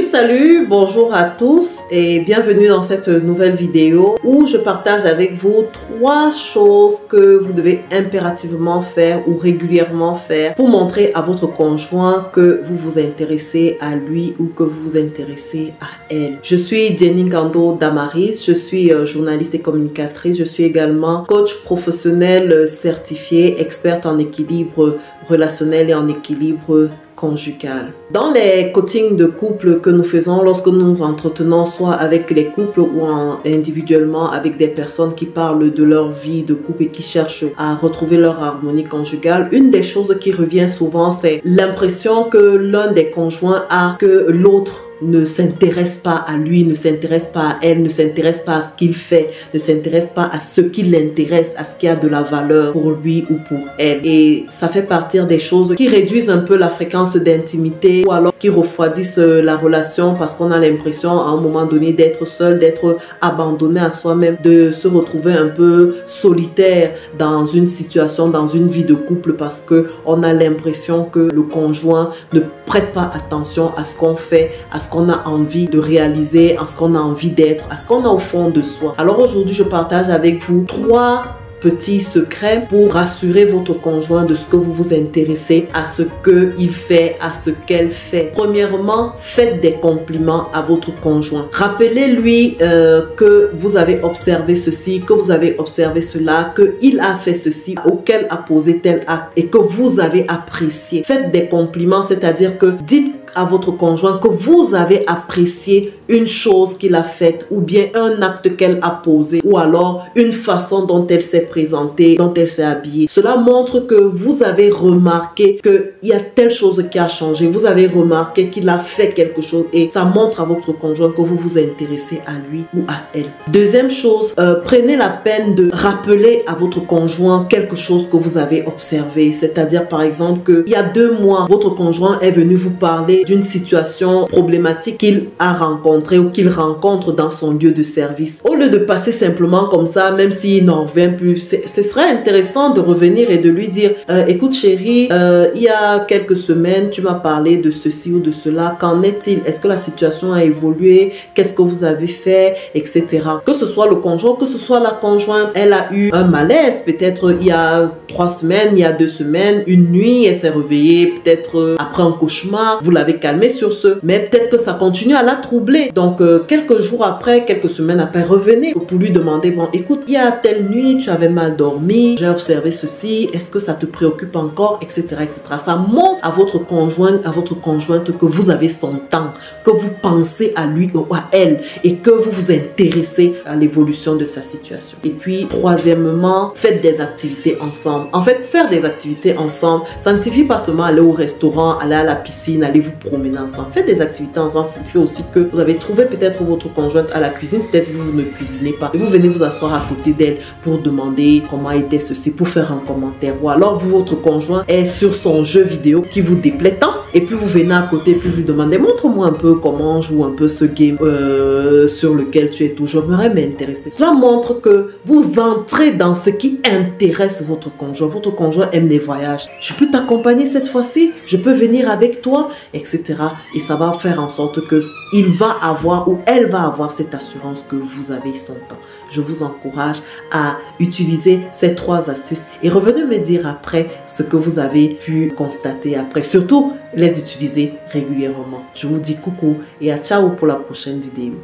Salut, bonjour à tous et bienvenue dans cette nouvelle vidéo où je partage avec vous 3 choses que vous devez impérativement faire ou régulièrement faire pour montrer à votre conjoint que vous vous intéressez à lui ou que vous vous intéressez à elle. Je suis Jenny Gando Damaris, je suis journaliste et communicatrice, je suis également coach professionnel certifié, experte en équilibre relationnel et en équilibre conjugal. Dans les coachings de couple que nous faisons lorsque nous nous entretenons soit avec les couples ou individuellement avec des personnes qui parlent de leur vie de couple et qui cherchent à retrouver leur harmonie conjugale, une des choses qui revient souvent, c'est l'impression que l'un des conjoints a que l'autre ne s'intéresse pas à lui, ne s'intéresse pas à elle, ne s'intéresse pas à ce qu'il fait, ne s'intéresse pas à ce qui l'intéresse, à ce qui a de la valeur pour lui ou pour elle. Et ça fait partie des choses qui réduisent un peu la fréquence d'intimité ou alors qui refroidissent la relation parce qu'on a l'impression à un moment donné d'être seul, d'être abandonné à soi-même, de se retrouver un peu solitaire dans une situation, dans une vie de couple parce que on a l'impression que le conjoint ne prête pas attention à ce qu'on fait, à ce qu'on a envie de réaliser, à ce qu'on a envie d'être, à ce qu'on a au fond de soi. Alors aujourd'hui, je partage avec vous 3 petits secrets pour rassurer votre conjoint de ce que vous vous intéressez, à ce qu'il fait, à ce qu'elle fait. Premièrement, faites des compliments à votre conjoint. Rappelez-lui que vous avez observé ceci, que vous avez observé cela, qu'il a fait ceci, auquel a posé tel acte et que vous avez apprécié. Faites des compliments, c'est-à-dire que dites à votre conjoint que vous avez apprécié une chose qu'il a faite ou bien un acte qu'elle a posé ou alors une façon dont elle s'est présentée, dont elle s'est habillée. Cela montre que vous avez remarqué qu'il y a telle chose qui a changé. Vous avez remarqué qu'il a fait quelque chose et ça montre à votre conjoint que vous vous intéressez à lui ou à elle. Deuxième chose, prenez la peine de rappeler à votre conjoint quelque chose que vous avez observé. C'est-à-dire par exemple qu'il y a 2 mois, votre conjoint est venu vous parler d'une situation problématique qu'il a rencontrée ou qu'il rencontre dans son lieu de service. Au lieu de passer simplement comme ça, même s'il n'en revient plus, ce serait intéressant de revenir et de lui dire écoute chérie, il y a quelques semaines, tu m'as parlé de ceci ou de cela. Qu'en est-il? Est-ce que la situation a évolué? Qu'est-ce que vous avez fait? Etc. Que ce soit le conjoint, que ce soit la conjointe, elle a eu un malaise peut-être il y a 3 semaines, il y a 2 semaines, une nuit, elle s'est réveillée peut-être après un cauchemar. Vous l'avez calmé sur ce, mais peut-être que ça continue à la troubler. Donc quelques jours après, quelques semaines après, revenez pour lui demander bon écoute, il y a telle nuit tu avais mal dormi, j'ai observé ceci, est-ce que ça te préoccupe encore, etc., etc. Ça montre à votre conjoint, à votre conjointe que vous avez son temps, que vous pensez à lui ou à elle et que vous vous intéressez à l'évolution de sa situation. Et puis troisièmement, faites des activités ensemble. En fait, faire des activités ensemble, ça ne suffit pas seulement aller au restaurant, aller à la piscine, aller vous promener ensemble. Faites des activités ensemble. Ça signifie aussi que vous avez trouvé peut-être votre conjointe à la cuisine, peut-être vous ne cuisinez pas et vous venez vous asseoir à côté d'elle pour demander comment était ceci, pour faire un commentaire, ou alors votre conjoint est sur son jeu vidéo qui vous déplaît tant et puis vous venez à côté puis vous demandez montre-moi un peu comment on joue un peu ce game sur lequel tu es toujours, j'aimerais m'intéresser. Cela montre que vous entrez dans ce qui intéresse votre conjoint. Votre conjoint aime les voyages. Je peux t'accompagner cette fois-ci, je peux venir avec toi, etc. Et ça va faire en sorte que il va avoir ou elle va avoir cette assurance que vous avez son temps. Je vous encourage à utiliser ces 3 astuces et revenez me dire après ce que vous avez pu constater après. Surtout, les utiliser régulièrement. Je vous dis coucou et à ciao pour la prochaine vidéo.